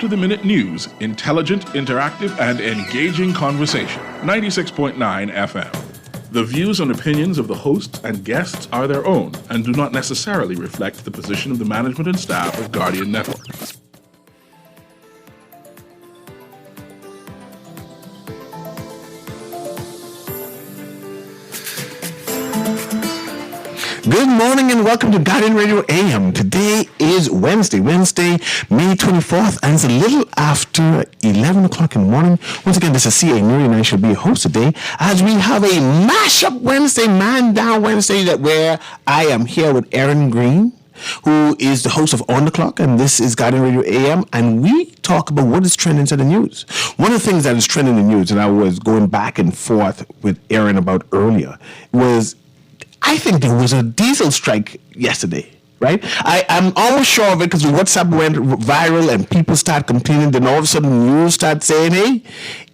up-to-the-minute news, intelligent, interactive, and engaging conversation. 96.9 FM. The views and opinions of the hosts and guests are their own and do not necessarily reflect the position of the management and staff of Guardian Network. Good morning and welcome to Guardian Radio A.M. Today is Wednesday, May 24th, and it's a little after 11 o'clock in the morning. Once again, this is CA Newry, and I shall be your host today as we have a mashup Wednesday, man down Wednesday, where I am here with Aaron Green, who is the host of On the Clock, and this is Guardian Radio AM, and we talk about what is trending in the news. One of the things that is trending in the news, and I was going back and forth with Aaron about earlier, was I think there was a diesel strike yesterday, right? I'm almost sure of it because WhatsApp went viral and people start complaining. Then all of a sudden news start saying, hey,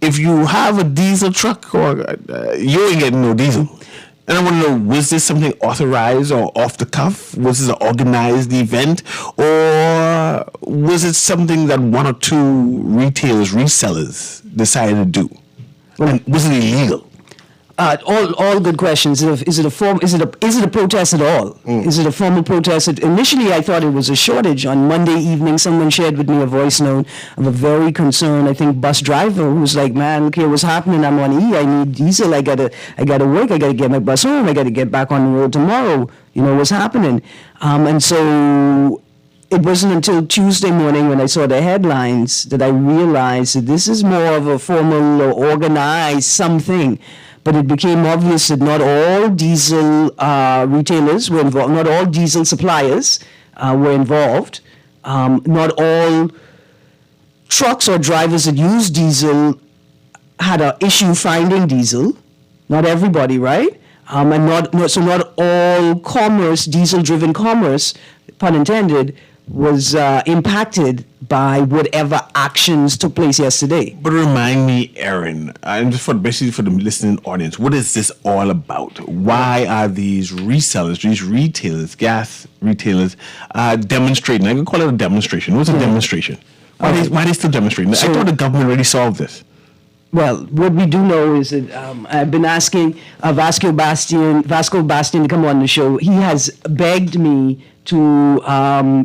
if you have a diesel truck, or you ain't getting no diesel. And I want to know, was this something authorized or off the cuff? Was this an organized event? Or was it something that one or two retailers, resellers decided to do? And was it illegal? All good questions. Is it a protest at all? Is it a formal protest? Initially, I thought it was a shortage. On Monday evening, someone shared with me a voice note of a very concerned, I think, bus driver who was like, "Man, look here, what's happening? I'm on E. I need diesel. I gotta work. I gotta get my bus home. I gotta get back on the road tomorrow. You know what's happening?" And so it wasn't until Tuesday morning when I saw the headlines that I realized that this is more of a formal or organized something. But it became obvious that not all diesel retailers were involved, not all diesel suppliers were involved, not all trucks or drivers that use diesel had an issue finding diesel. Not everybody, right? And not all commerce, diesel-driven commerce, pun intended, was impacted by whatever actions took place yesterday. But remind me, Aaron, and basically for the listening audience, what is this all about? Why are these resellers, these retailers, gas retailers, demonstrating? I can call it a demonstration. What's a demonstration? Why are they still demonstrating? I thought the government already solved this. Well, what we do know is that I've been asking Vasco Bastian to come on the show. He has begged me to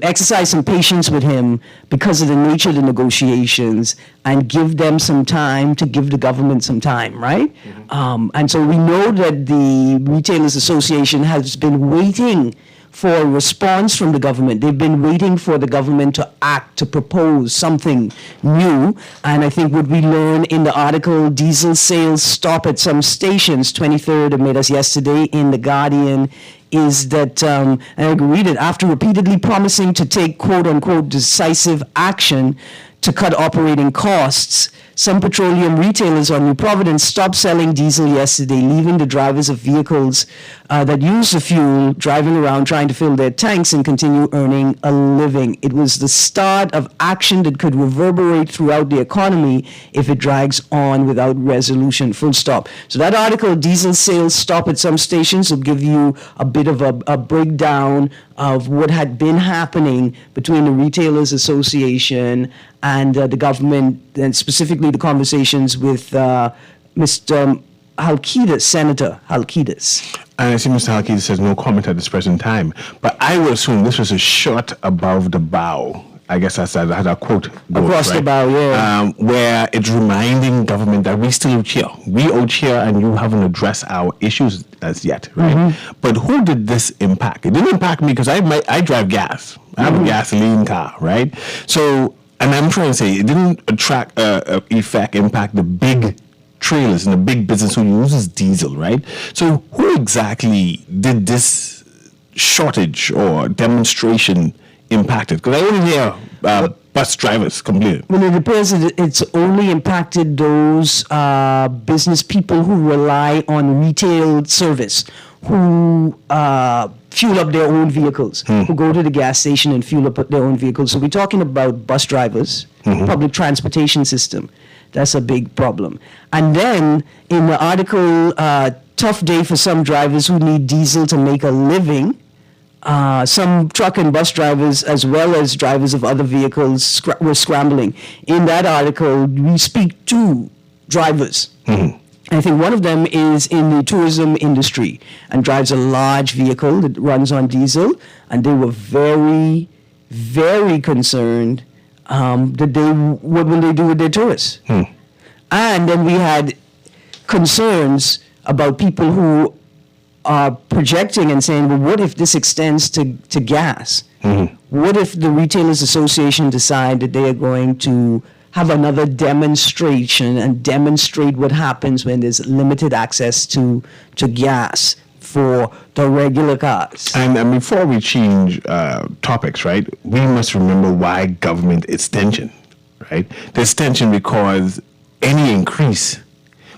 exercise some patience with him because of the nature of the negotiations and give them some time to give the government some time, right? Mm-hmm. And so we know that the Retailers Association has been waiting for a response from the government. They've been waiting for the government to act, to propose something new. And I think what we learned in the article, diesel sales stop at some stations, 23rd made us yesterday in The Guardian, is that, and I can read it, after repeatedly promising to take quote-unquote decisive action to cut operating costs, some petroleum retailers on New Providence stopped selling diesel yesterday, leaving the drivers of vehicles that use the fuel driving around trying to fill their tanks and continue earning a living. It was the start of action that could reverberate throughout the economy if it drags on without resolution, full stop. So that article, Diesel Sales Stop at Some Stations, will give you a bit of a breakdown of what had been happening between the Retailers Association and the government, and specifically the conversations with Mr. Halkidas, Senator Halkidas. And I see Mr. Halkidas says no comment at this present time. But I would assume this was a shot above the bow. I guess that's how that quote goes, across right? the bow, yeah. Where it's reminding government that we still out here. We out here and you haven't addressed our issues as yet, right? Mm-hmm. But who did this impact? It didn't impact me because I drive gas. I have a gasoline car, right? So, and I'm trying to say it didn't impact the big trailers and the big business who uses diesel, right? So who exactly did this shortage or demonstration impacted? Because I only hear bus drivers complain. Well, it appears that it's only impacted those business people who rely on retail service, who fuel up their own vehicles, who go to the gas station and fuel up their own vehicles. So we're talking about bus drivers, public transportation system. That's a big problem. And then in the article, tough day for some drivers who need diesel to make a living. some truck and bus drivers, as well as drivers of other vehicles, were scrambling. In that article, we speak to drivers. I think one of them is in the tourism industry and drives a large vehicle that runs on diesel, and they were very, very concerned that what will they do with their tourists? And then we had concerns about people who are projecting and saying, well, what if this extends to gas? What if the Retailers Association decide that they are going to have another demonstration and demonstrate what happens when there's limited access to gas for the regular cars? And before we change topics, right, we must remember why government is tension, right? There's tension because any increase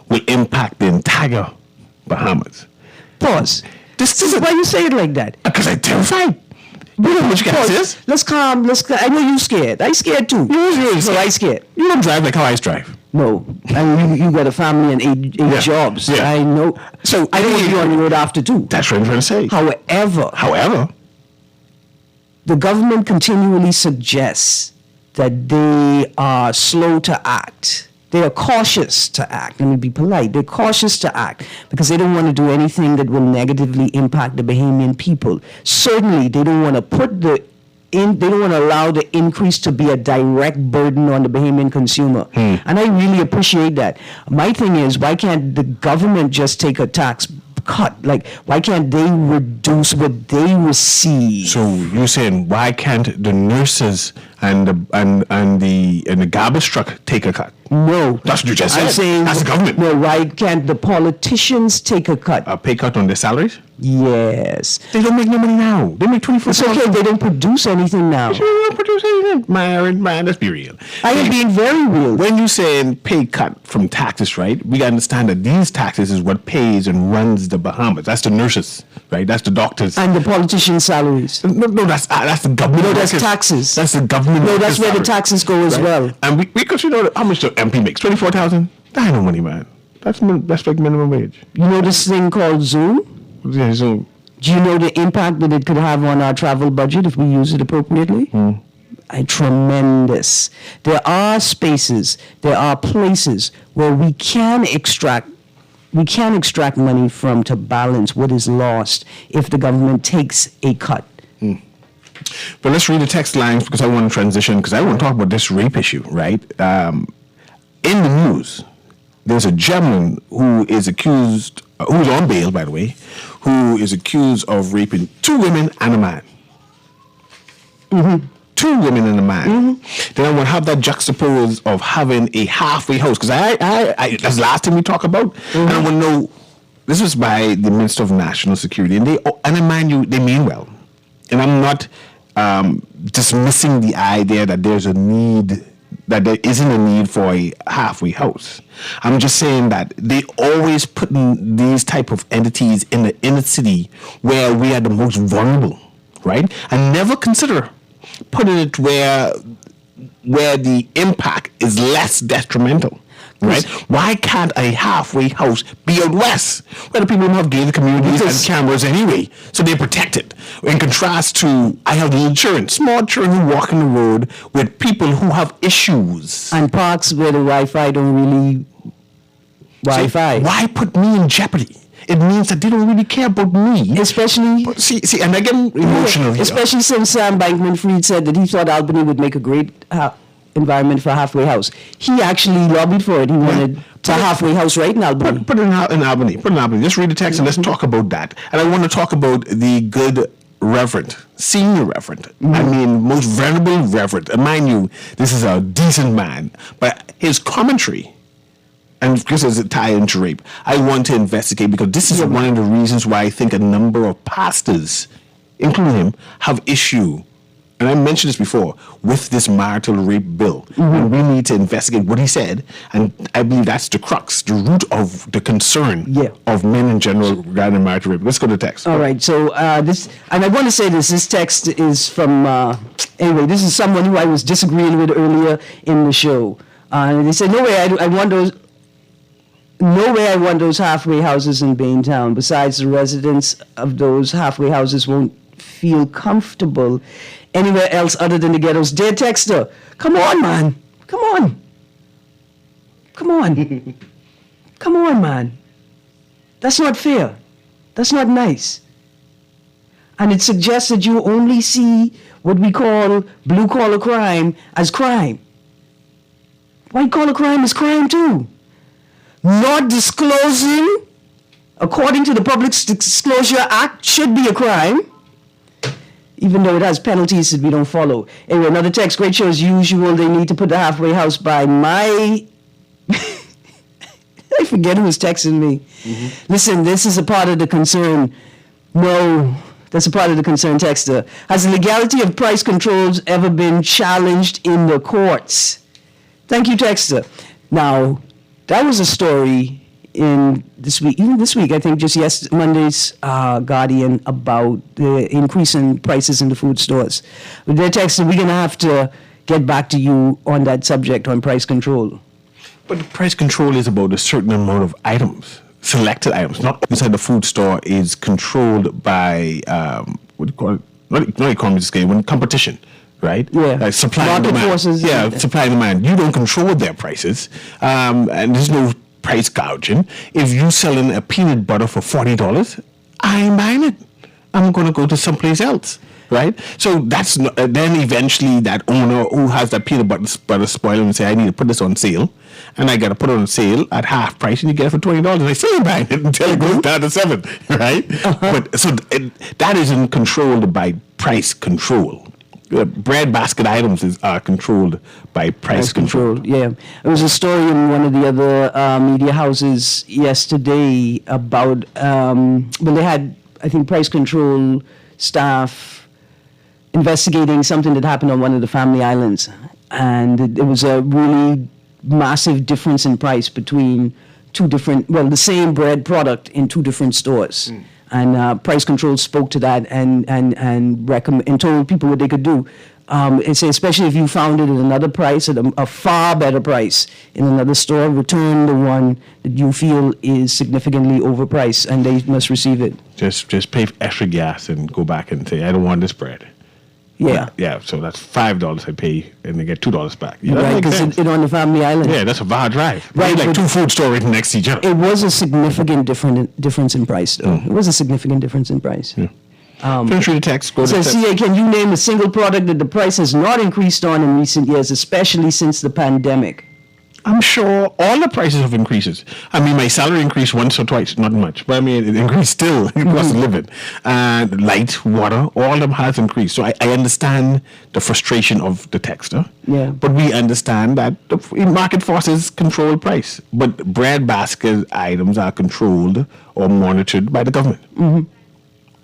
will impact the entire Bahamas. Pause. This is why you say it like that. Because I'm terrified. You know what you got is? Let's calm. I know you're scared. I scared too. You're so I scared. You don't drive like how I drive. No, and you got a family and eight jobs. Yeah. I know. So I don't want to be on the road after too. That's what I'm trying to say. However, the government continually suggests that they are slow to act. They are cautious to act. Let me be polite. They're cautious to act because they don't want to do anything that will negatively impact the Bahamian people. Certainly, they don't want to they don't want to allow the increase to be a direct burden on the Bahamian consumer. And I really appreciate that. My thing is, why can't the government just take a tax cut? Like, why can't they reduce what they receive? So you're saying, why can't the nurses and the garbage truck take a cut? No. That's what you just said. I'm saying, that's the government. No, why can't the politicians take a cut? A pay cut on their salaries? Yes. They don't make no money now. They make 24. It's okay. They don't produce anything now. They don't produce anything. Man, let's be real. I am being very real. When you say pay cut from taxes, right? We got to understand that these taxes is what pays and runs the Bahamas. That's the nurses, right? That's the doctors. And the politicians' salaries. No, that's the government. No, that's taxes. That's the government. No, that's where the taxes go as well. And because you know how much the MP makes, 24,000. That ain't no money, man. That's like minimum wage. You know this thing called Zoom? Yeah, Zoom. Do you know the impact that it could have on our travel budget if we use it appropriately? Tremendous. There are spaces, there are places where we can extract money from to balance what is lost if the government takes a cut. But let's read the text lines because I want to transition because I want to talk about this rape issue, right? In the news, there's a gentleman who is accused, who's on bail, by the way, who is accused of raping 2 women and a man. 2 women and a man. Then I want to have that juxtaposed of having a halfway house because I that's the last thing we talk about. And I want to know, this was by the Minister of National Security, and mind you, they mean well. And I'm not dismissing the idea that there isn't a need for a halfway house. I'm just saying that they always put in these type of entities in the inner city where we are the most vulnerable, right? And never consider putting it where the impact is less detrimental. Right? Why can't a halfway house be out west where the people don't have gated communities and cameras anyway, so they're protected? In contrast to, I have little children, small children who walk on the road with people who have issues. And parks where the Wi-Fi don't really Wi-Fi. So why put me in jeopardy? It means that they don't really care about me. Especially... See, and I get emotional here. Especially since Sam Bankman-Fried said that he thought Albany would make a great... environment for a halfway house. He actually lobbied for it. He wanted a halfway house right in Albany. Put it in Albany. Put it in Albany. Just read the text and let's talk about that. And I want to talk about the good reverend, senior reverend. I mean, most venerable reverend. And mind you, this is a decent man. But his commentary, and because it's a tie into rape, I want to investigate because this is one of the reasons why I think a number of pastors, including him, have issue. And I mentioned this before, with this marital rape bill. And we need to investigate what he said. And I believe that's the crux, the root of the concern of men in general regarding marital rape. Let's go to the text. All right. So this, and I want to say this text is from, anyway, this is someone who I was disagreeing with earlier in the show. And they said, no way I want those halfway houses in Baintown. Besides, the residents of those halfway houses won't feel comfortable anywhere else other than the ghettos. Dear texter, come on, man. Come on. Come on. Come on, man. That's not fair. That's not nice. And it suggests that you only see what we call blue-collar crime as crime. White-collar crime is crime too. Not disclosing, according to the Public Disclosure Act, should be a crime, even though it has penalties that we don't follow. Anyway, another text, great show as usual. They need to put the halfway house by my... I forget who was texting me. Mm-hmm. Listen, this is a part of the concern. No, that's a part of the concern, texter. Has the legality of price controls ever been challenged in the courts? Thank you, texter. Now, that was a story in this week, even this week, I think just Monday's Guardian about the increase in prices in the food stores. With their texter, we're going to have to get back to you on that subject, on price control. But the price control is about a certain amount of items, selected items. Not inside the food store is controlled by, what do you call it? Not economy scale, when competition, right? Yeah. Like supply and demand. Forces. Yeah, supply and demand. You don't control their prices, and there's no price gouging. If you're selling a peanut butter for $40, I ain't buying it. I'm going to go to someplace else. Right, so that's not, then eventually that owner who has that peanut butter spoil and say, I need to put this on sale, and I got to put it on sale at half price, and you get it for $20. And I still ain't buying it until it goes down to $7, right? Uh-huh. But so that isn't controlled by price control. Bread basket items are controlled by price control. Yeah, there was a story in one of the other media houses yesterday about they had, I think, price control staff investigating something that happened on one of the family islands, and there was a really massive difference in price between the same bread product in two different stores. And price control spoke to that and told people what they could do. And say, especially if you found it at another price, at a far better price in another store, return the one that you feel is significantly overpriced, and they must receive it. Just pay extra gas and go back and say, I don't want this bread. Yeah. Yeah, so that's $5 I pay, and they get $2 back. Yeah, right, because it's on the family island. Yeah, that's a far drive. Right, like two food stores right next to each other. It was a significant difference in price, though. It was a significant difference in price. Yeah. Finish reading the text. Go to so, CA, can you name a single product that the price has not increased on in recent years, especially since the pandemic? I'm sure all the prices have increases. I mean, my salary increased once or twice, not much. But I mean, it increased still. It cost of living. Light, water, all of them has increased. So I understand the frustration of the texter. Yeah. But we understand that the market forces control price. But bread basket items are controlled or monitored by the government. Mm-hmm.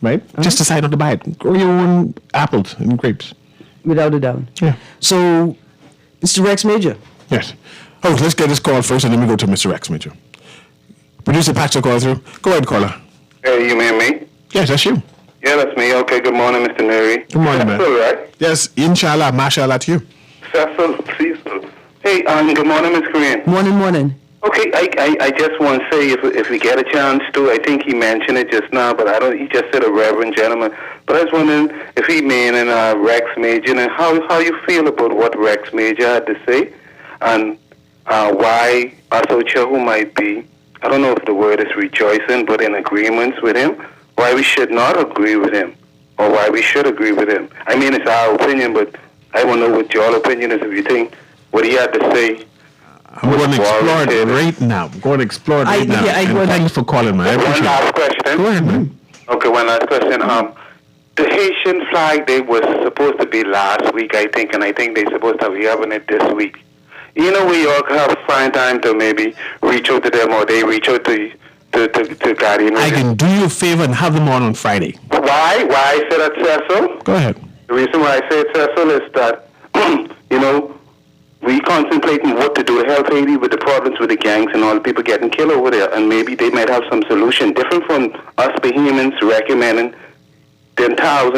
Right? Uh-huh. Just decide not to buy it. Grow your own apples and grapes. Without a doubt. Yeah. So, Mr. Rex Major. Yes. Oh, let's get this call first, and then we go to Mr. Rex Major. Producer, patch the call through. Go ahead, caller. Hey, you mean me? Yes, that's you. Yeah, that's me. Okay, good morning, Mr. Newry. Good morning, man. Cecil, right? Yes, inshallah, mashallah to you. Cecil. Hey, good morning, Miss Korean. Morning. Okay, I just want to say, if we get a chance to, I think he mentioned it just now, but he just said a reverend gentleman. But I was wondering if he meaning Rex Major, and how you feel about what Rex Major had to say, and why Asocha, who might be, I don't know if the word is rejoicing, but in agreements with him, why we should not agree with him, or why we should agree with him. I mean, it's our opinion, but I want to know what your opinion is, if you think what he had to say. I'm going to explore it right now. Thank you for calling, man. I appreciate one last question. Go ahead, man. Okay, one last question. The Haitian flag day was supposed to be last week, I think, and I think they're supposed to be having it this week. You know, we all have fine time to maybe reach out to them, or they reach out to Guardian. I can do you a favor and have them on Friday. Why? Why I say that, Cecil? Go ahead. The reason why I say it, Cecil, is that, we contemplating what to do to help Haiti with the problems with the gangs and all the people getting killed over there, and maybe they might have some solution different from us Bahamians recommending them tens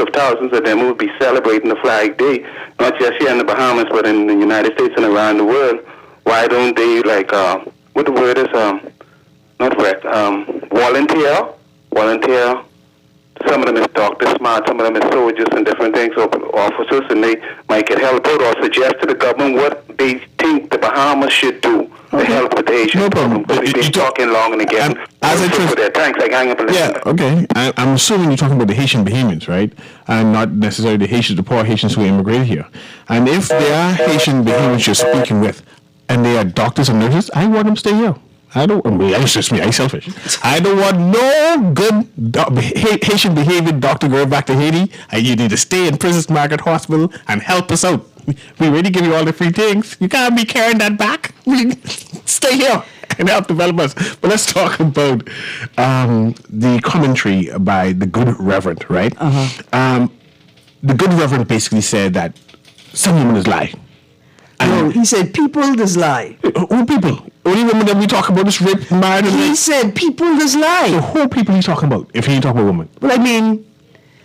of thousands of them will be celebrating the Flag Day, not just here in the Bahamas, but in the United States and around the world. Why don't they, what the word is, volunteer some of them is doctors smart, some of them is soldiers and different things, or officers, and they might get help out or suggest to the government what they think the Bahamas should do to help with the Haitian problem. Because we've been talking long and again. Thanks, I hang up and listen. Yeah, okay. I'm assuming you're talking about the Haitian Bahamians, right? And not necessarily the Haitians, the poor Haitians who immigrated here. And if there are Haitian Bahamians you're speaking with, and they are doctors and nurses, I want them to stay here. It's just me, I'm selfish. I don't want no good Haitian behaviored doctor going back to Haiti. You need to stay in Princess Margaret Hospital and help us out. We already give you all the free things. You can't be carrying that back. Stay here and help develop us. But let's talk about the commentary by the Good Reverend, right? The Good Reverend basically said that some women is lie. No, he said people does lie. Who people? Only women that we talk about is rape, married, and He said people does lie. So who people he talking about if he ain't talking about women? Well, I mean,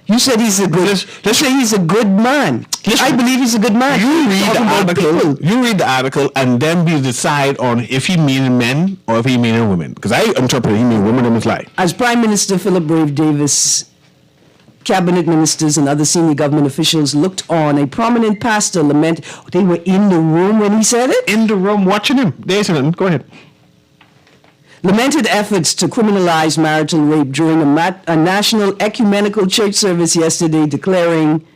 you said he's a good. Let's say he's a good man. I believe he's a good man. You read the article, and then we decide on if he meaning men or if he meaning women. Because I interpret he mean women and must lie. As Prime Minister Philip Brave Davis, cabinet ministers and other senior government officials looked on, a prominent pastor lamented. They were in the room when he said it? In the room watching him. There's him. Go ahead. Lamented efforts to criminalize marital rape during a national ecumenical church service yesterday, declaring,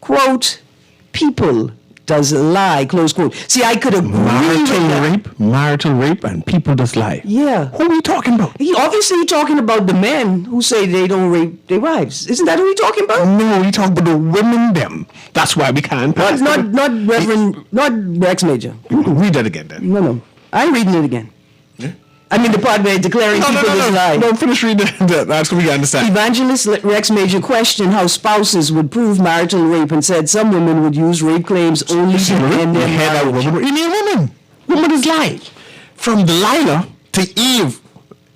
quote, people does lie, close quote. See, I could agree with that. Marital rape, and people does lie. Yeah. Who are you talking about? He obviously talking about the men who say they don't rape their wives. Isn't that who he talking about? No, he talking about the women them. That's why we can't pass. Not Reverend, not Rex Major. Read that again then. No. I'm reading it again. Yeah? I mean the part where declaring people does lie. No, finish reading that. That's what we understand. Evangelist Rex Major questioned how spouses would prove marital rape and said some women would use rape claims only to end their marriage. You mean women? Woman is lie. From Delilah to Eve.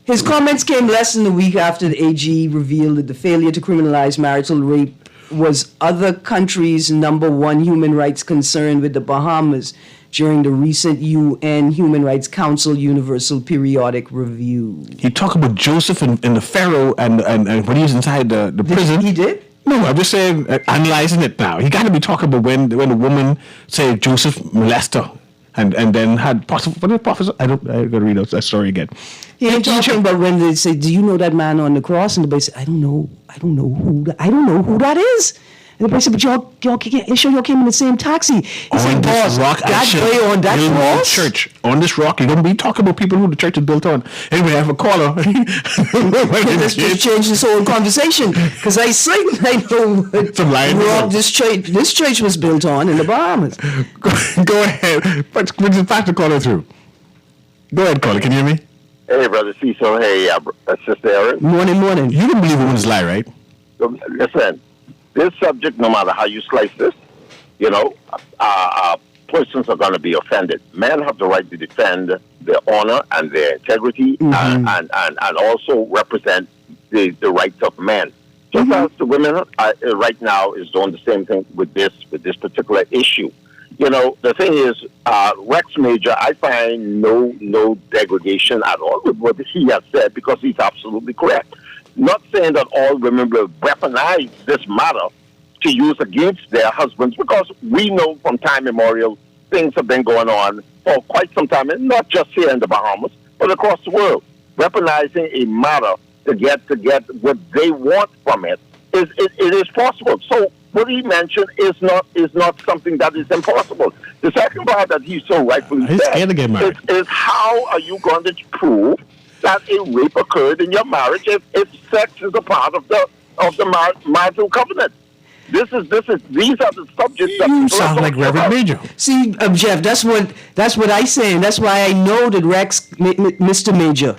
His comments came less than a week after the AG revealed that the failure to criminalize marital rape was other countries' number one human rights concern, with the Bahamas during the recent UN Human Rights Council Universal Periodic Review. He talked about Joseph and the Pharaoh and when he was inside the prison. He did? No, I'm just saying, analyzing it now. He got to be talking about when the woman said Joseph molested her and then had prophecy. I got to read that story again. He ain't talking about when they say, "Do you know that man on the cross?" And the boy said, "I don't know who that is." And the boy said, "But y'all came in the same taxi." He said, "Boss, that boy on that cross, church on this rock. You don't be talking about people who the church is built on." Anyway, I have a caller. Let's just change this whole conversation, because I know what this church was built on in the Bahamas. Go ahead. But the pastor caller through. Go ahead, caller. Can you hear me? Hey, Brother Cecil. Hey, Sister Erin. Morning. You don't believe women's lie, right? Listen, this subject, no matter how you slice this, persons are going to be offended. Men have the right to defend their honor and their integrity, and also represent the rights of men. Just as the women right now is doing the same thing with this particular issue. The thing is, Rex Major, I find no degradation at all with what he has said, because he's absolutely correct. Not saying that all women will weaponize this matter to use against their husbands, because we know from time immemorial things have been going on for quite some time, and not just here in the Bahamas, but across the world. Weaponizing a matter to get what they want from it is possible. So what he mentioned is not something that is impossible. The second part that he so rightfully said is how are you going to prove that a rape occurred in your marriage if sex is a part of the marital covenant? These are the subjects that you sound like Reverend Major. See, Jeff, that's what I say, and that's why I know that Mr. Major,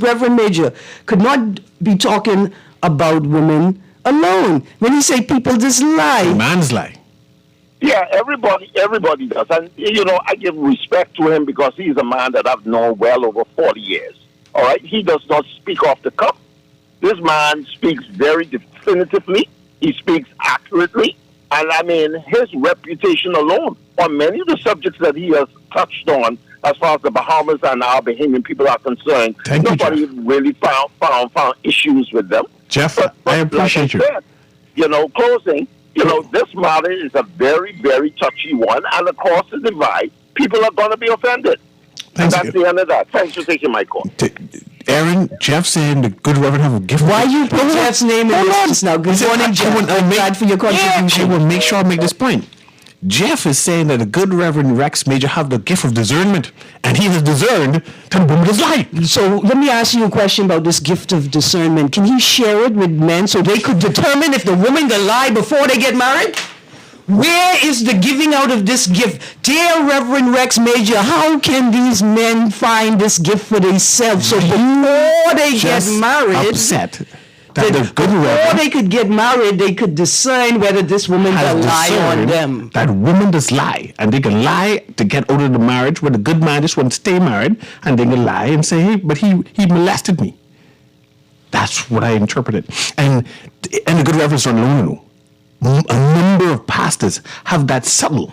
Reverend Major, could not be talking about women alone when he say people just lie. Man's lie. Yeah, everybody does, and I give respect to him because he's a man that I've known well over 40 years. All right, he does not speak off the cuff. This man speaks very definitively. He speaks accurately, and I mean his reputation alone on many of the subjects that he has touched on, as far as the Bahamas and our Bahamian people are concerned. Nobody really found issues with them. Jeff, I appreciate you. Like I said, closing, this matter is a very, very touchy one, and across the divide, people are going to be offended. Thanks, and that's the end of that. Thanks for taking my call. Aaron, Jeff saying the good Reverend have a gift. Why you put Jeff's name in this just now? Good morning, Jeff. I'm glad for your contribution. I will make sure I make this point. Jeff is saying that the good Reverend Rex Major have the gift of discernment, and he has discerned that the woman is lying. So let me ask you a question about this gift of discernment. Can he share it with men so they could determine if the woman can lie before they get married? Where is the giving out of this gift? Dear Reverend Rex Major, how can these men find this gift for themselves so before they get married, upset that the good before Reverend they could get married, they could discern whether this woman can lie on them? That woman does lie, and they can lie to get out of the marriage where the good man just wants to stay married, and they can lie and say, hey, but he molested me. That's what I interpreted. And the good Reverend's not alone. A number of pastors have that subtle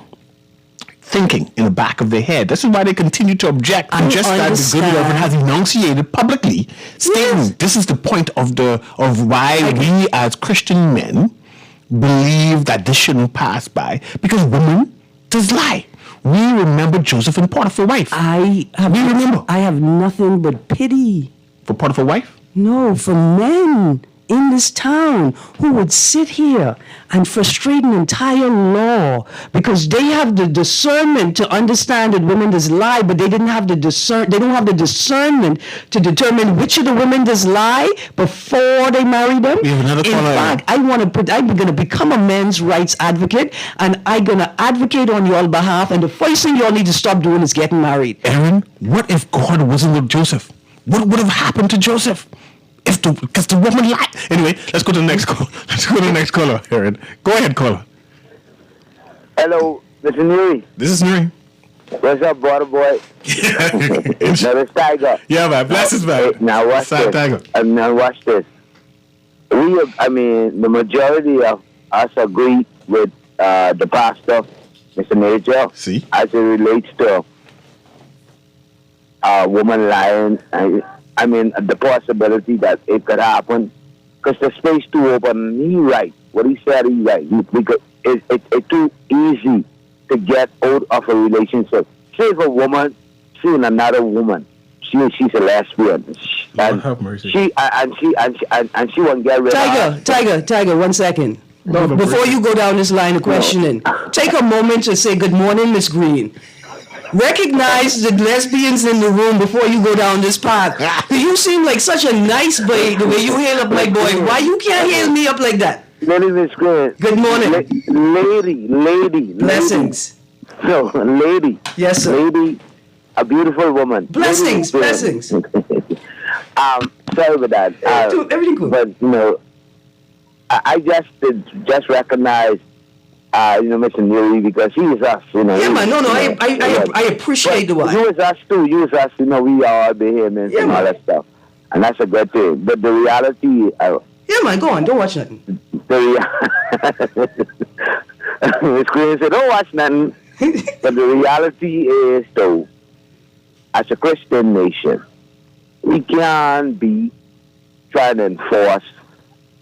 thinking in the back of their head. This is why they continue to object. And just that the good Reverend has enunciated publicly, stating this is the point of why we as Christian men believe that this shouldn't pass by, because women does lie. We remember Joseph and Potiphar's wife. I have nothing but pity for Potiphar's wife. No, for men in this town who would sit here and frustrate an entire law because they have the discernment to understand that women does lie, but they don't have the discernment to determine which of the women does lie before they marry them. We have another caller. In fact, I'm going to become a men's rights advocate, and I'm going to advocate on y'all behalf, and the first thing y'all need to stop doing is getting married. Aaron, what if God wasn't with Joseph? What would have happened to Joseph? Because the woman lied. Anyway, let's go to the next call. Let's go to the next caller, Aaron. Go ahead, caller. Hello, Mr. Newry. This is Newry. What's up, brother boy? Now, it's Tiger. Yeah, man. Bless his man. Now, watch this. Tiger. Now, watch this. The majority of us agree with the pastor, Mr. Major, See? as it relates to a woman lying. The possibility that it could happen, because the space too open. He right. What he said, he right. Because it's too easy to get out of a relationship. Say if a woman seeing another woman, she's a lesbian, and she won't get rid of. Tiger, 1 second. Before you go down this line of questioning, take a moment to say good morning, Miss Green. Recognize the lesbians in the room before you go down this path. You seem like such a nice boy the way you hail up my boy. Why you can't hail me up like that? Lady Miss Green. Good morning. Lady. Blessings. No, lady. Yes, sir. Lady, a beautiful woman. Blessings. Sorry about that. Everything cool. But, I just recognize Mr. Newry, because he is us, Yeah, man, I appreciate the why. You is us too, we are all vehemence and all that stuff. And that's a good thing. But the reality... yeah, man, go on, don't watch nothing. Miss Green said, don't watch nothing. But the reality is, though, as a Christian nation, we can't be trying to enforce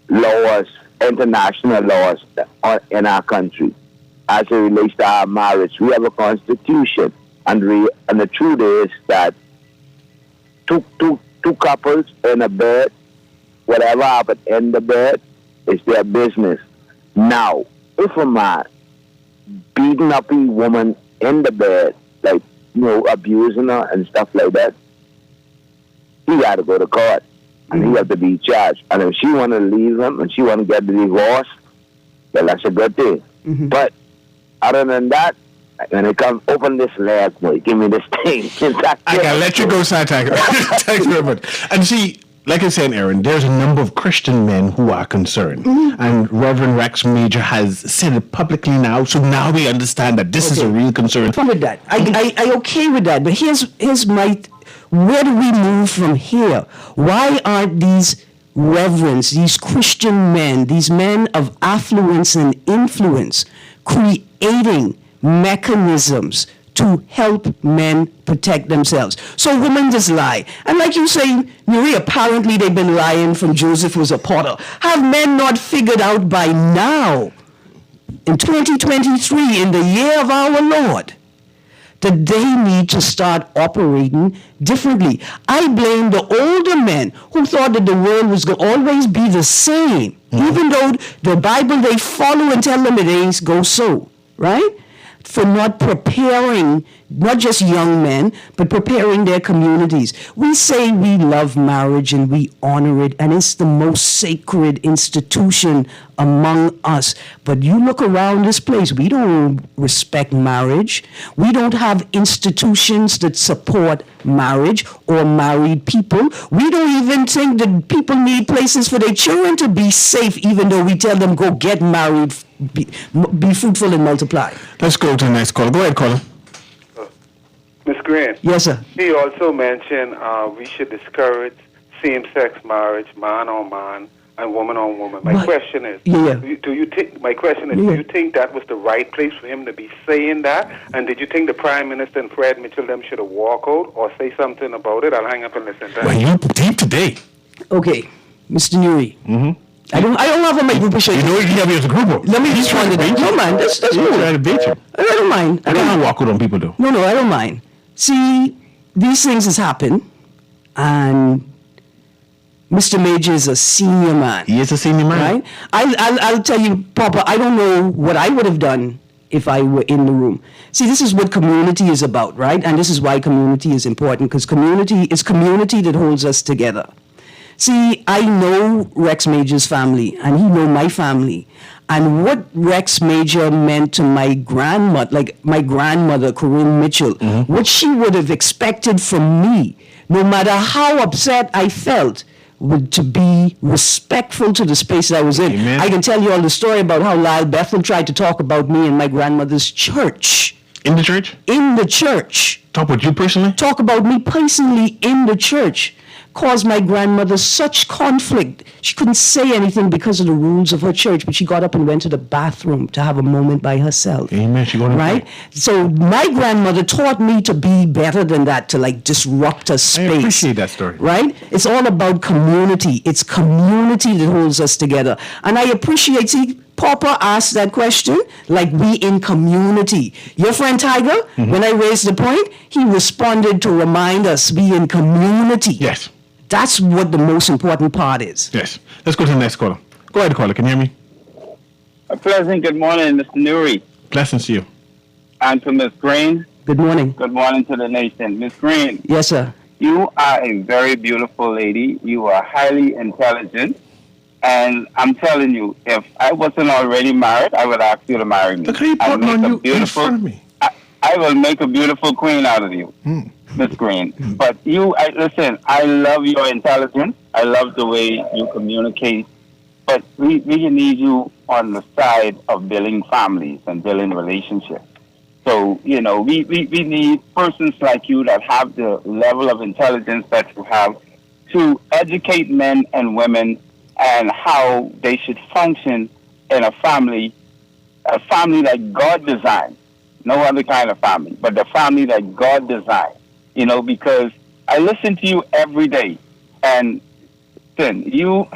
laws, international laws in our country as it relates to our marriage. We have a constitution, and the truth is that two couples in a bed, whatever happened in the bed, is their business. Now, if a man beating up a woman in the bed, like abusing her and stuff like that, he got to go to court. And he have to be charged. And if she want to leave him and she want to get the divorce, well, that's a good thing. Mm-hmm. But other than that, when it comes, open this leg, boy, give me this thing. I can let you go, Sir Tiger. Thanks very much. And see, like I said, Aaron, there's a number of Christian men who are concerned. Mm-hmm. And Reverend Rex Major has said it publicly now, so now we understand that this is a real concern. I'm with that. I okay with that. But here's my... Where do we move from here? Why aren't these reverends, these Christian men, these men of affluence and influence, creating mechanisms to help men protect themselves. So women just lie. And like you say, Newry, apparently they've been lying from Joseph was a potter. Have men not figured out by now, in 2023, in the year of our Lord, that they need to start operating differently? I blame the older men who thought that the world was going to always be the same, even though the Bible they follow and tell them it ain't go so, right? For not preparing, not just young men, but preparing their communities. We say we love marriage and we honor it, and it's the most sacred institution among us. But you look around this place, we don't respect marriage. We don't have institutions that support marriage or married people. We don't even think that people need places for their children to be safe, even though we tell them go get married, be fruitful and multiply. Let's go to the next caller. Go ahead, caller. Ms. Green. Yes, sir. He also mentioned we should discourage same-sex marriage, man on man and woman on woman. My question is, do you think? My question is, do you think that was the right place for him to be saying that? And did you think the Prime Minister and Fred Mitchell them should have walked out or say something about it? I'll hang up and listen. Well, you deep today. Okay, Mr. Newry. I don't have on my group show. You know you have as a group. Let me respond to that. No, man, that's cool. Trying to beat you. I don't mind. I don't walk out on people though. No, I don't mind. See, these things has happened, and Mr. Major is a senior man. He is a senior man. Right? I'll tell you, Papa, I don't know what I would have done if I were in the room. See, this is what community is about, right? And this is why community is important, because community is community that holds us together. See, I know Rex Major's family, and he know my family. And what Rex Major meant to my grandmother, like my grandmother, Corinne Mitchell, what she would have expected from me, no matter how upset I felt, would to be respectful to the space that I was in. Amen. I can tell you all the story about how Lyle Bethel tried to talk about me in my grandmother's church. In the church? In the church. Talk about you personally? Talk about me personally in the church. Caused my grandmother such conflict. She couldn't say anything because of the rules of her church, but she got up and went to the bathroom to have a moment by herself. Amen. She going right? So my grandmother taught me to be better than that, to like disrupt a space. I appreciate that story. Right? It's all about community. It's community that holds us together. And I appreciate, see, Papa asked that question, like we in community. Your friend Tiger, when I raised the point, he responded to remind us we in community. Yes. That's what the most important part is. Yes. Let's go to the next caller. Go ahead, caller. Can you hear me? A pleasant good morning, Mr. Newry. Blessings to you. And to Ms. Green. Good morning. Good morning to the nation. Ms. Green. Yes, sir. You are a very beautiful lady. You are highly intelligent. And I'm telling you, if I wasn't already married, I would ask you to marry me. Look how you putting on you in front of me. I will make a beautiful queen out of you, Miss Green. But listen, I love your intelligence. I love the way you communicate. But we need you on the side of building families and building relationships. So, we need persons like you that have the level of intelligence that you have to educate men and women and how they should function in a family that God designed. No other kind of family, but the family that God designed. Because I listen to you every day, and listen, you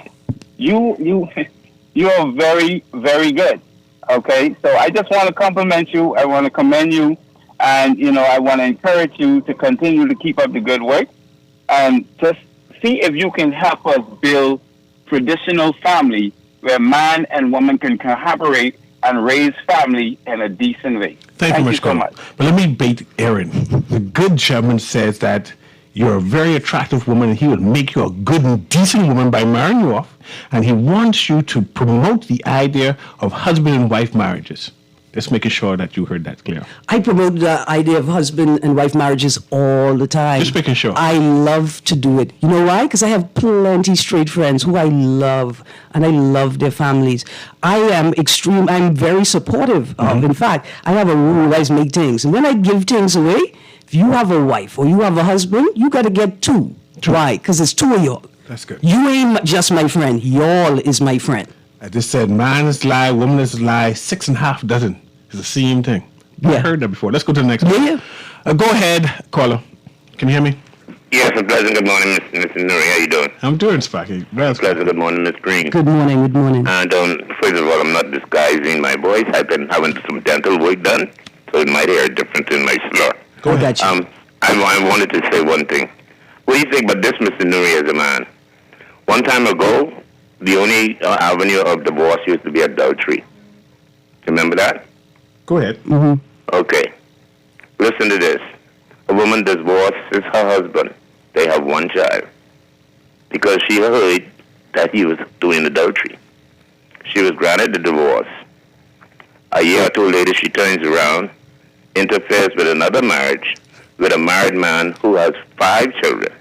are very, very good. Okay, so I just want to compliment you. I want to commend you, and I want to encourage you to continue to keep up the good work, and just see if you can help us build traditional family where man and woman can collaborate and raise family in a decent way. Thank you so much. But let me bait Aaron. The good German says that you're a very attractive woman and he would make you a good and decent woman by marrying you off. And he wants you to promote the idea of husband and wife marriages. Just making sure that you heard that clear. I promote the idea of husband and wife marriages all the time. Just making sure. I love to do it. You know why? Because I have plenty straight friends who I love, and I love their families. I'm very supportive of. In fact, I have a rule I make things. And when I give things away, if you have a wife or you have a husband, you got to get two. Why? Because it's two of y'all. That's good. You ain't just my friend. Y'all is my friend. I just said man is lie, woman is lie, 6.5 dozen. It's the same thing. Yeah. I heard that before. Let's go to the next one. Yeah. Go ahead, caller. Can you hear me? Yes, a pleasant good morning, Mr. Newry. How you doing? I'm doing Sparky. Well, Pleasant good morning, Miss Green. Good morning. Good morning. And first of all, I'm not disguising my voice. I've been having some dental work done, so it might hear different in my slur. Go ahead. I wanted to say one thing. What do you think about this, Mr. Newry, as a man? One time ago, the only avenue of divorce used to be adultery. Remember that? Go ahead. Mm-hmm. Okay. Listen to this. A woman divorces her husband. They have one child. Because she heard that he was doing adultery. She was granted the divorce. A year or two later, she turns around, interferes with another marriage with a married man who has 5 children,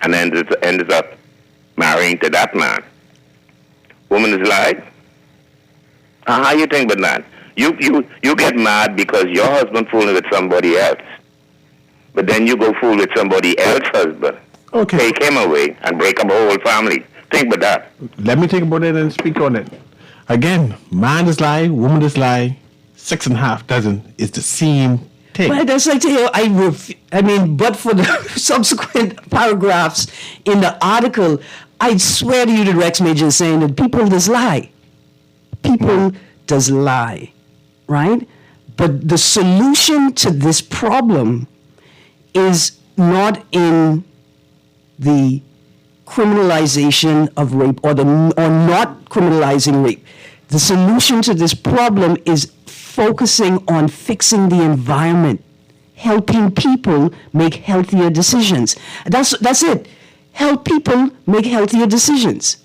and ends up marrying to that man. Woman is lied. How you think about that? You get mad because your husband fooling with somebody else, but then you go fool with somebody else's husband. Okay. Take him away and break up a whole family. Think about that. Let me think about it and speak on it. Again, man is lie, woman is lie. 6.5 dozen is the same thing. Well, that's like but for the subsequent paragraphs in the article, I swear to you that Rex Major is saying that people does lie. People does lie, right? But the solution to this problem is not in the criminalization of rape or not criminalizing rape. The solution to this problem is focusing on fixing the environment, helping people make healthier decisions. That's it. Help people make healthier decisions.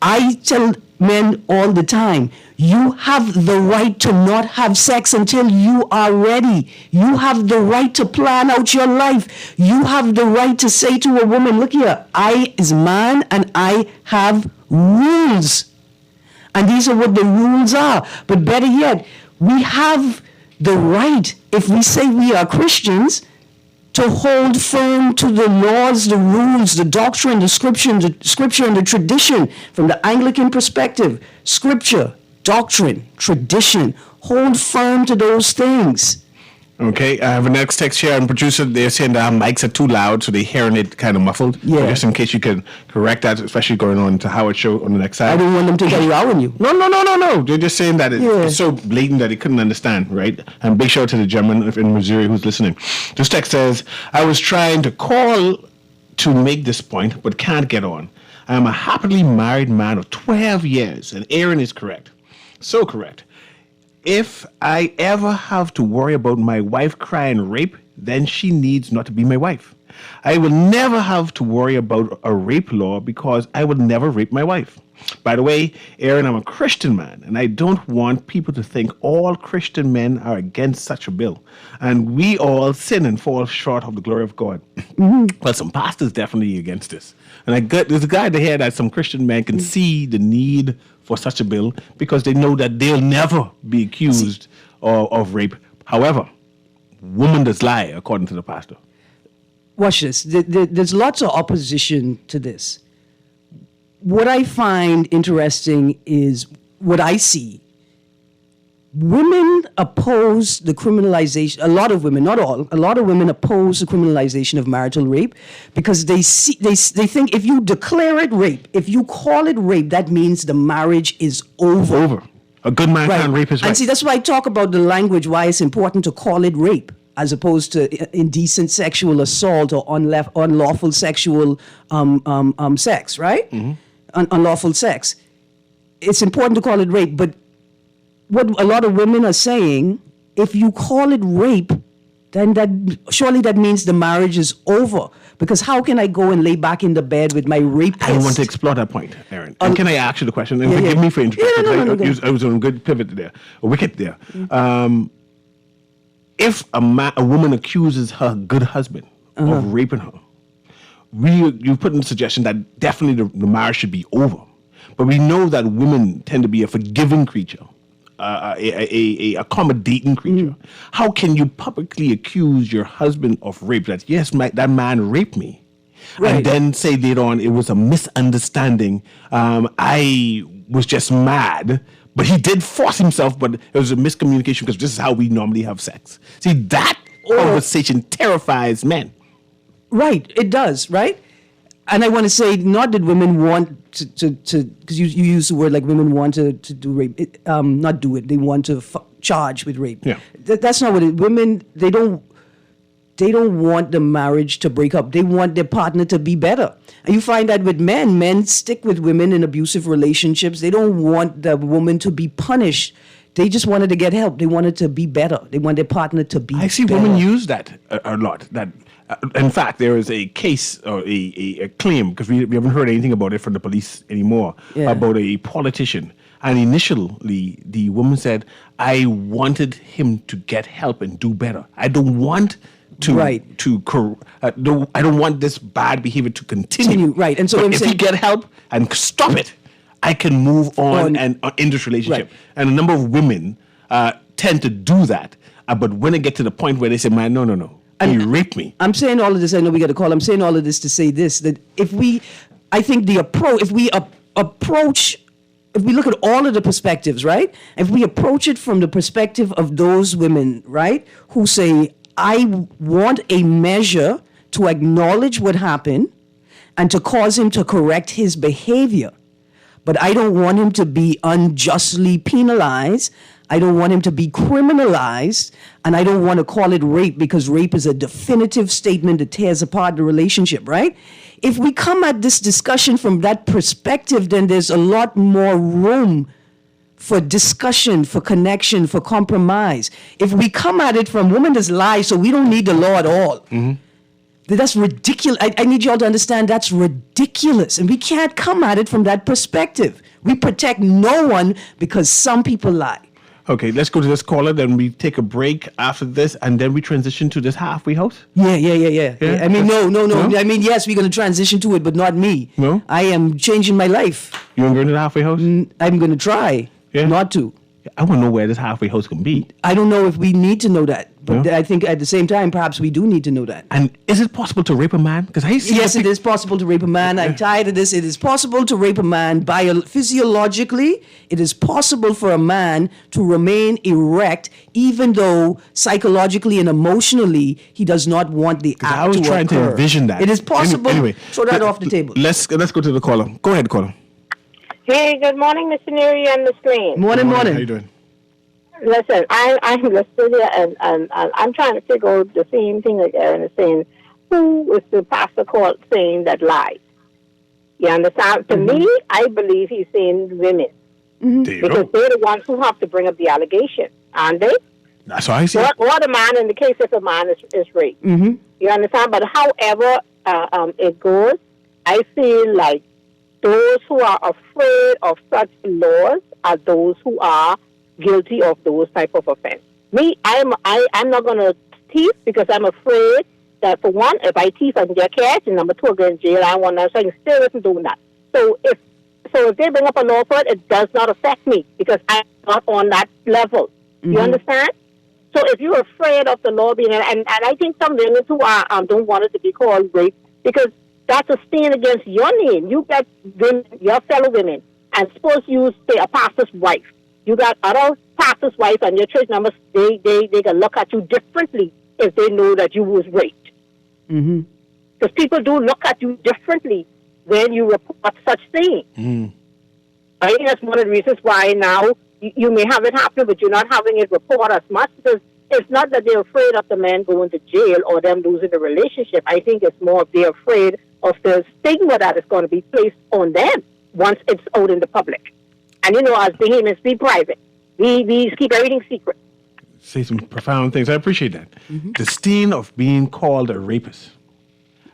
I tell men all the time, you have the right to not have sex until you are ready. You have the right to plan out your life. You have the right to say to a woman, look here, I is man and I have rules. And these are what the rules are. But better yet, we have the right, if we say we are Christians, to hold firm to the laws, the rules, the doctrine, the scripture and the tradition from the Anglican perspective. Scripture, doctrine, tradition. Hold firm to those things. Okay, I have a next text here, and producer, they're saying that our mics are too loud, so they're hearing it kind of muffled. Yeah. Just in case you can correct that, especially going on to Howard show on the next side. I didn't want them to carry out on you. No. They're just saying that it's so blatant that they couldn't understand, right? And big shout out to the gentleman in Missouri who's listening. This text says, I was trying to call to make this point, but can't get on. I am a happily married man of 12 years, and Aaron is correct. So correct. If I ever have to worry about my wife crying rape, then she needs not to be my wife. I will never have to worry about a rape law because I would never rape my wife. By the way, Aaron, I'm a Christian man, and I don't want people to think all Christian men are against such a bill. And we all sin and fall short of the glory of God. Well, some pastors definitely against this. And there's a guy to hear that some Christian men can see the need for such a bill because they know that they'll never be accused of rape. However, woman does lie, according to the pastor. Watch this. There's lots of opposition to this. What I find interesting is what I see. Women oppose the criminalization, a lot of women, not all, a lot of women oppose the criminalization of marital rape because they think if you declare it rape, if you call it rape, that means the marriage is over. A good man can't rape his wife. And see, that's why I talk about the language, why it's important to call it rape as opposed to indecent sexual assault or unlawful sexual sex, right? Mm-hmm. Unlawful sex. It's important to call it rape, but what a lot of women are saying, if you call it rape, then surely that means the marriage is over. Because how can I go and lay back in the bed with my rapist? I want to explore that point, Aaron. And can I ask you the question? And forgive me for interrupting. I was on a good pivot there, a wicket there. If a woman accuses her good husband of raping her, you put in the suggestion that definitely the marriage should be over. But we know that women tend to be a forgiving creature, a accommodating creature. How can you publicly accuse your husband of rape? That yes, that man raped me, right, and then say later on it was a misunderstanding. I was just mad, But he did force himself, but it was a miscommunication because this is how we normally have sex. See, that conversation terrifies men. Right, it does, right? And I want to say, not that women want to because you use the word like women want to do rape, not do it. They want to charge with rape. Yeah. That's not what it. Women, they don't want the marriage to break up. They want their partner to be better. And you find that with men stick with women in abusive relationships. They don't want the woman to be punished. They just wanted to get help. They wanted to be better. They want their partner to be better. I see women use that a lot. That, in fact, there is a case or a claim, because we haven't heard anything about it from the police anymore, about a politician. And initially, the woman said, I wanted him to get help and do better. I don't want I don't want this bad behavior to continue. Right. And so but if he get help and stop it, I can move on and in this relationship. Right. And a number of women tend to do that. But when they get to the point where they say, man, no, he raped me. I'm saying all of this, I know we got to call, I'm saying all of this to say this, that if we look at all of the perspectives, right? If we approach it from the perspective of those women, right, who say, I want a measure to acknowledge what happened and to cause him to correct his behavior. But I don't want him to be unjustly penalized. I don't want him to be criminalized. And I don't want to call it rape because rape is a definitive statement that tears apart the relationship, right? If we come at this discussion from that perspective, then there's a lot more room for discussion, for connection, for compromise. If we come at it from women just lie, so we don't need the law at all. Mm-hmm. That's ridiculous. I need you all to understand that's ridiculous. And we can't come at it from that perspective. We protect no one because some people lie. Okay, let's go to this caller, then we take a break after this, and then we transition to this halfway house? Yeah. I mean, no. I mean, yes, we're going to transition to it, but not me. No? I am changing my life. You want to go to the halfway house? I'm going to try not to. I want to know where this halfway house can be. I don't know if we need to know that. But I think at the same time, perhaps we do need to know that. And is it possible to rape a man? Yes, it is possible to rape a man. I'm tired of this. It is possible to rape a man. Physiologically, it is possible for a man to remain erect, even though psychologically and emotionally, he does not want the act to occur. I was trying to envision that. It is possible. Anyway, throw that off the table. Let's go to the caller. Go ahead, caller. Hey, good morning, Mr. Newry and Miss Green. Morning. How you doing? Listen, I'm listening here and I'm trying to figure out the same thing that Aaron is saying. Who is the pastor called saying that lies? You understand? To me, I believe he's saying women. Mm-hmm. Because they're the ones who have to bring up the allegation, aren't they? That's what I see. Or the man in the case if a man is raped. Mm-hmm. You understand? But however it goes, I feel like those who are afraid of such laws are those who are guilty of those type of offense. Me, I'm not going to thief because I'm afraid that, for one, if I thief, I can get cash, and number two, I go in jail. I want to, so I can still isn't doing that. So if they bring up a law for it, it does not affect me because I'm not on that level. Mm-hmm. You understand? So if you're afraid of the law being, and I think some women who are don't want it to be called rape because that's a stain against your name. You got women, your fellow women, and suppose you say a pastor's wife. You got other pastor's wife and your church members, they can look at you differently if they know that you was raped. Mm-hmm. Because people do look at you differently when you report such things. Mm. I think that's one of the reasons why now you may have it happen, but you're not having it report as much because it's not that they're afraid of the man going to jail or them losing the relationship. I think it's more of they're afraid of the stigma that is going to be placed on them once it's out in the public. And, as Bahamians, be private. We keep everything secret. Say some profound things. I appreciate that. Mm-hmm. The stain of being called a rapist.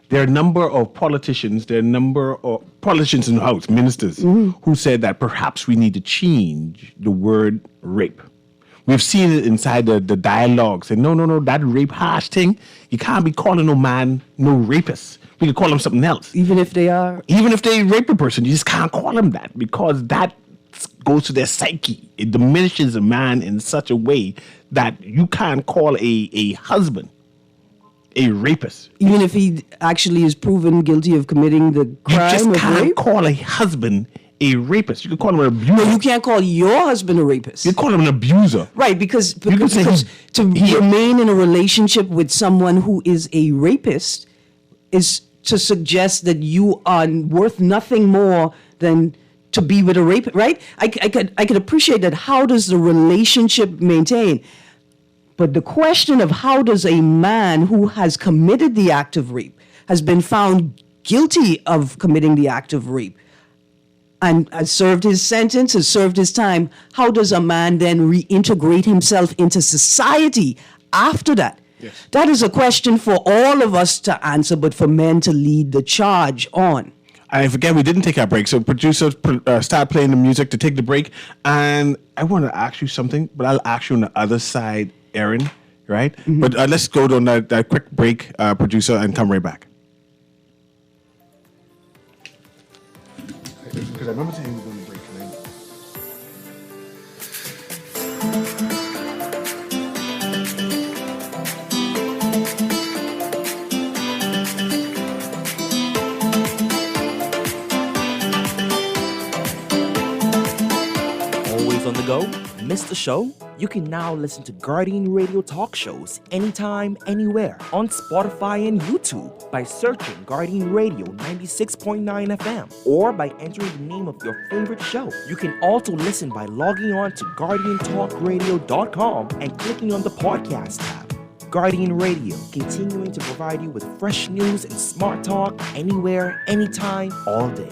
There are a number of politicians, in the House, ministers, who said that perhaps we need to change the word rape. We've seen it inside the dialogue. Say, no, that rape harsh thing, you can't be calling no man no rapist. We can call them something else. Even if they rape a person, you just can't call them that because that goes to their psyche. It diminishes a man in such a way that you can't call a husband a rapist. Even if he actually is proven guilty of committing the crime you just of can't rape? call a husband a rapist. You can call him an abuser. No, you can't call your husband a rapist. You call him an abuser. Right, because say to remain in a relationship with someone who is a rapist is to suggest that you are worth nothing more than to be with a rapist, right? I could appreciate that. How does the relationship maintain? But the question of how does a man who has committed the act of rape, has been found guilty of committing the act of rape, and has served his sentence, has served his time, how does a man then reintegrate himself into society after that? Yes. That is a question for all of us to answer, but for men to lead the charge on. I forget we didn't take our break, so producers start playing the music to take the break. And I want to ask you something, but I'll ask you on the other side, Aaron, right? Mm-hmm. But let's go on that quick break, producer, and come right back. Because I remember saying we were going to break tonight. Always on the go? Missed the show? You can now listen to Guardian Radio talk shows anytime, anywhere on Spotify and YouTube by searching Guardian Radio 96.9 FM or by entering the name of your favorite show. You can also listen by logging on to GuardianTalkRadio.com and clicking on the podcast tab. Guardian Radio, continuing to provide you with fresh news and smart talk anywhere, anytime, all day.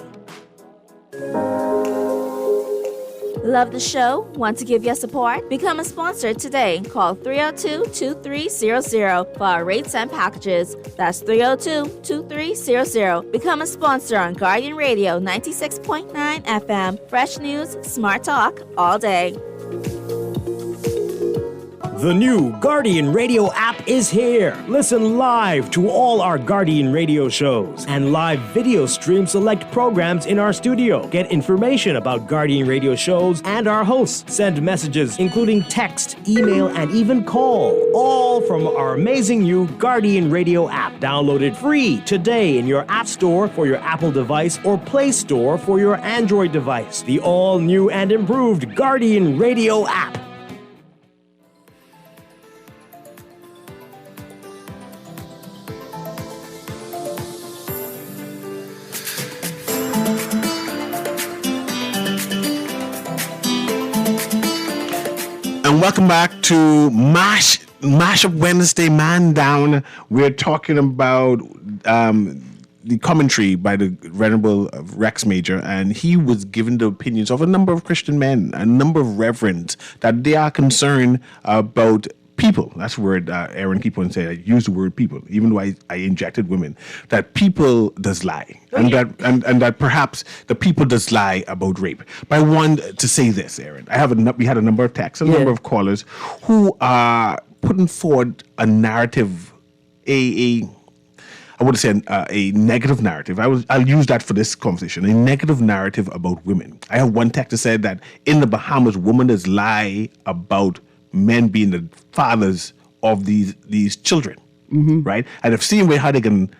Love the show? Want to give your support? Become a sponsor today. Call 302-2300 for our rates and packages. That's 302-2300. Become a sponsor on Guardian Radio 96.9 FM. Fresh news, smart talk, all day. The new Guardian Radio app is here. Listen live to all our Guardian Radio shows and live video stream select programs in our studio. Get information about Guardian Radio shows and our hosts. Send messages, including text, email, and even call. All from our amazing new Guardian Radio app. Download it free today in your App Store for your Apple device or Play Store for your Android device. The all-new and improved Guardian Radio app. And welcome back to Mash Up Wednesday, Man Down. We're talking about the commentary by the Venerable Rex Major, and he was given the opinions of a number of Christian men, a number of reverends, that they are concerned about people. That's the word Aaron keep on saying. I use the word people, even though I injected women. That people does lie, and that perhaps the people does lie about rape. But I want to say this, Aaron. We had a number of texts, a number of callers who are putting forward a narrative, I would say a negative narrative. I'll use that for this conversation. A negative narrative about women. I have one text that said that in the Bahamas, women does lie about men being the fathers of these children, right? And if seeing how they can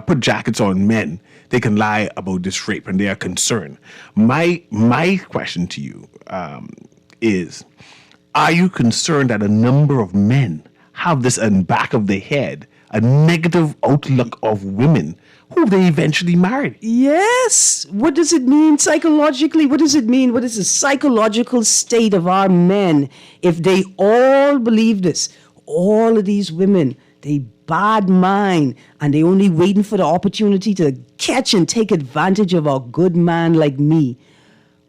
put jackets on men, they can lie about this rape, and they are concerned. My question to you is, are you concerned that a number of men have this in the back of their head, a negative outlook of women who they eventually married? Yes. What does it mean psychologically? What does it mean? What is the psychological state of our men if they all believe this? All of these women, they bad mind, and they only waiting for the opportunity to catch and take advantage of a good man like me.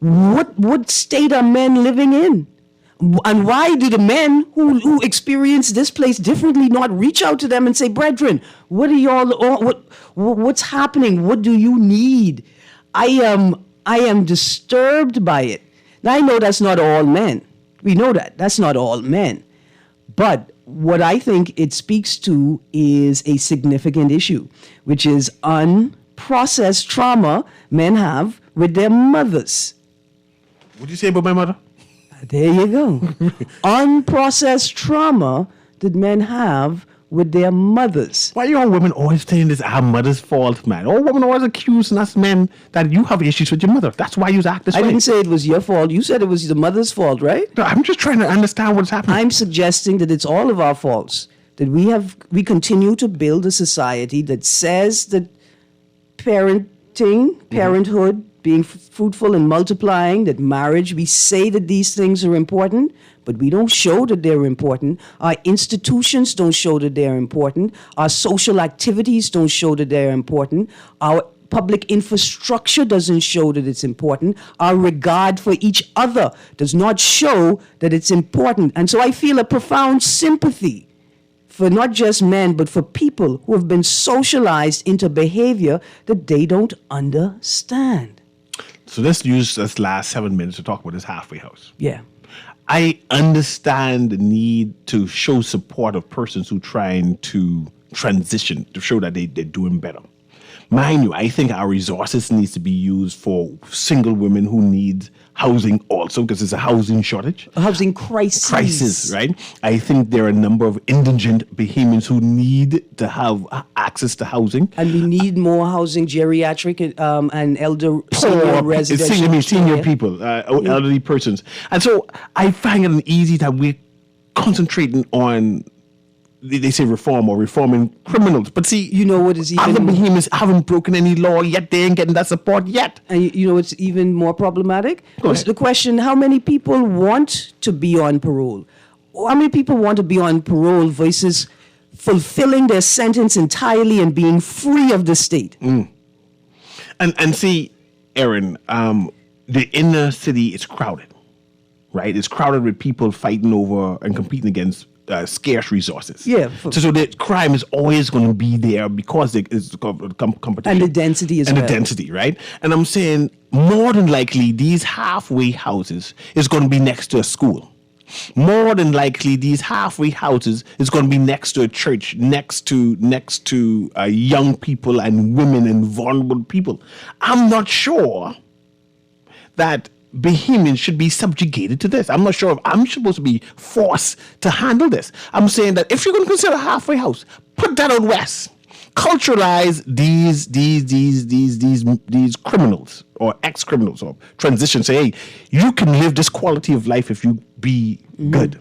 What state are men living in? And why do the men who experience this place differently not reach out to them and say, brethren, what are y'all, what's happening? What do you need? I am disturbed by it. Now, I know that's not all men. We know that. That's not all men. But what I think it speaks to is a significant issue, which is unprocessed trauma men have with their mothers. What did you say about my mother? There you go. Unprocessed trauma that men have with their mothers. Why are all women always saying this our mother's fault, man? All women always accusing us men that you have issues with your mother. That's why you act this way. I didn't say it was your fault. You said it was the mother's fault, right? No, I'm just trying to understand what's happening. I'm suggesting that it's all of our faults. That we continue to build a society that says that parenthood, being fruitful and multiplying, that marriage, we say that these things are important, but we don't show that they're important. Our institutions don't show that they're important. Our social activities don't show that they're important. Our public infrastructure doesn't show that it's important. Our regard for each other does not show that it's important. And so I feel a profound sympathy for not just men, but for people who have been socialized into behavior that they don't understand. So let's use this last 7 minutes to talk about this halfway house. Yeah. I understand the need to show support of persons who are trying to transition, to show that they're doing better. Mind you, I think our resources needs to be used for single women who need housing also, because there's a housing shortage. A housing crisis. Right? I think there are a number of indigent Bahamians who need to have access to housing. And we need more housing, geriatric and elder senior residential. Senior people, elderly persons. And so I find it uneasy that we're concentrating on, they say reform or reforming criminals. But see, you know what is even... Other Bahamians haven't broken any law yet. They ain't getting that support yet. And you know what's even more problematic? It's the question, how many people want to be on parole? How many people want to be on parole versus fulfilling their sentence entirely and being free of the state? And see, Aaron, the inner city is crowded, right? It's crowded with people fighting over and competing against scarce resources. Yeah. So the crime is always going to be there because it's competition. And the density and the density, right? And I'm saying more than likely these halfway houses is going to be next to a school. More than likely these halfway houses is going to be next to a church, next to young people and women and vulnerable people. I'm not sure that Bahamians should be subjugated to this. I'm not sure if I'm supposed to be forced to handle this. I'm saying that if you're going to consider a halfway house, put that out west. Culturalize these criminals or ex-criminals or transition. Say, hey, you can live this quality of life if you be good.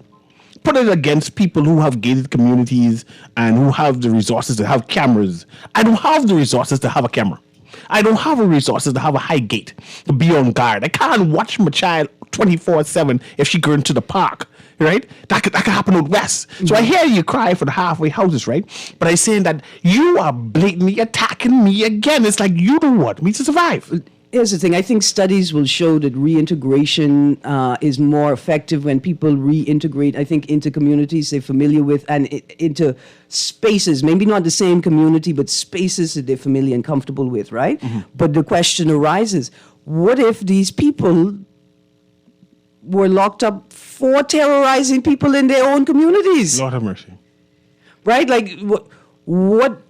Put it against people who have gated communities and who have the resources to have cameras. I don't have the resources to have a camera. I don't have the resources to have a high gate, to be on guard. I can't watch my child 24/7 if she goes into the park, right? That could happen out west. So I hear you cry for the halfway houses, right? But I'm saying that you are blatantly attacking me again. It's like you don't want me to survive. Here's the thing. I think studies will show that reintegration is more effective when people reintegrate, I think, into communities they're familiar with and into spaces, maybe not the same community, but spaces that they're familiar and comfortable with, right? But the question arises, what if these people were locked up for terrorizing people in their own communities? Lord have mercy. Right? Like, what?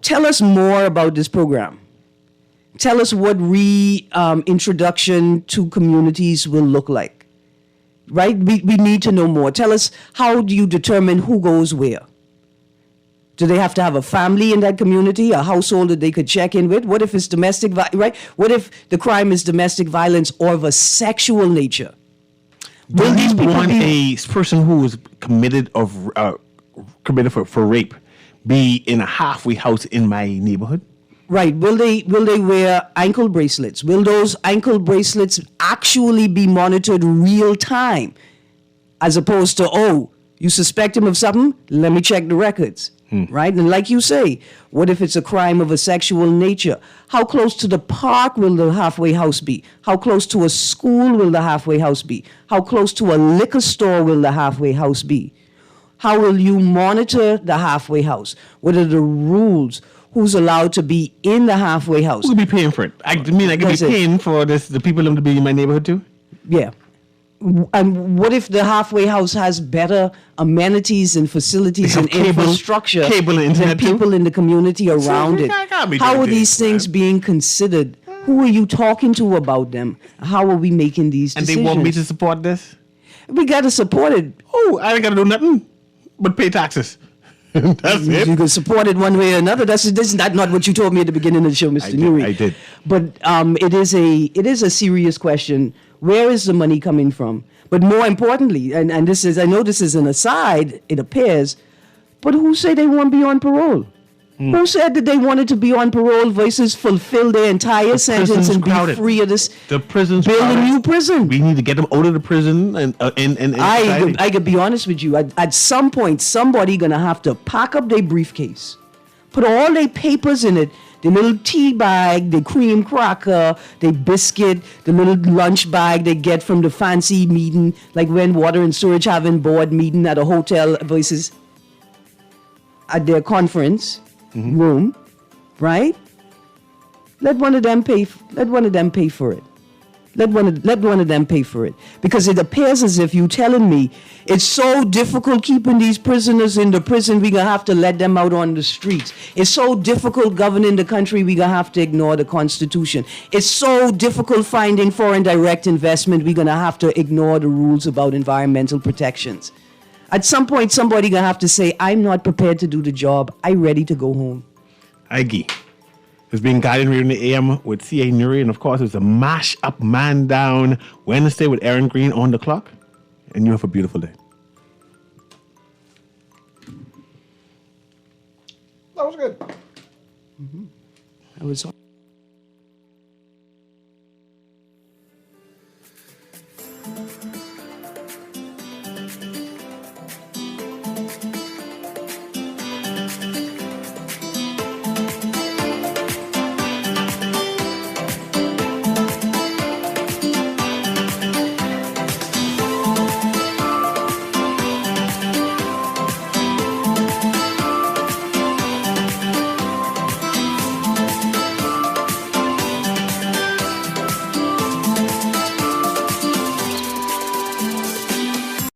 Tell us more about this program. Tell us what reintroduction to communities will look like, right? We need to know more. Tell us, how do you determine who goes where? Do they have to have a family in that community, a household that they could check in with? What if it's domestic, right? What if the crime is domestic violence or of a sexual nature? Will these want a person who was committed for rape be in a halfway house in my neighborhood? Right. Will they wear ankle bracelets? Will those ankle bracelets actually be monitored real time? As opposed to, oh, you suspect him of something? Let me check the records. Right? And like you say, what if it's a crime of a sexual nature? How close to the park will the halfway house be? How close to a school will the halfway house be? How close to a liquor store will the halfway house be? How will you monitor the halfway house? What are the rules? Who's allowed to be in the halfway house? Who will be paying for it? I could be paying for the people to be in my neighborhood too? Yeah. And what if the halfway house has better amenities and facilities and infrastructure than people in the community around it? How are these things being considered? Who are you talking to about them? How are we making these decisions? And they want me to support this? We got to support it. Oh, I ain't got to do nothing but pay taxes. That's it. You can support it one way or another. This is not what you told me at the beginning of the show, Mr. Newry. I did. But it is a serious question. Where is the money coming from? But more importantly, and I know this is an aside, it appears, but who say they won't be on parole? Who said that they wanted to be on parole versus fulfill their entire sentence and be free of this? The prison's build crowded. a new prison. We need to get them out of the prison and I could be honest with you. At some point, somebody gonna have to pack up their briefcase, put all their papers in it, the little tea bag, the cream cracker, the biscuit, the little lunch bag they get from the fancy meeting, like when Water and Sewage having board meeting at a hotel versus at their conference room, right? Let one of them pay for it. Let one of them pay for it. Because it appears as if you telling me it's so difficult keeping these prisoners in the prison, we gonna have to let them out on the streets. It's so difficult governing the country, we gonna have to ignore the Constitution. It's so difficult finding foreign direct investment, we gonna have to ignore the rules about environmental protections. At some point, somebody gonna have to say, I'm not prepared to do the job. I'm ready to go home. Iggy. It's been Guiding Radio in the AM with CA Newry, and of course, it's a Mash Up Man Down Wednesday with Aaron Green on the clock. And you have a beautiful day. That was good. I was.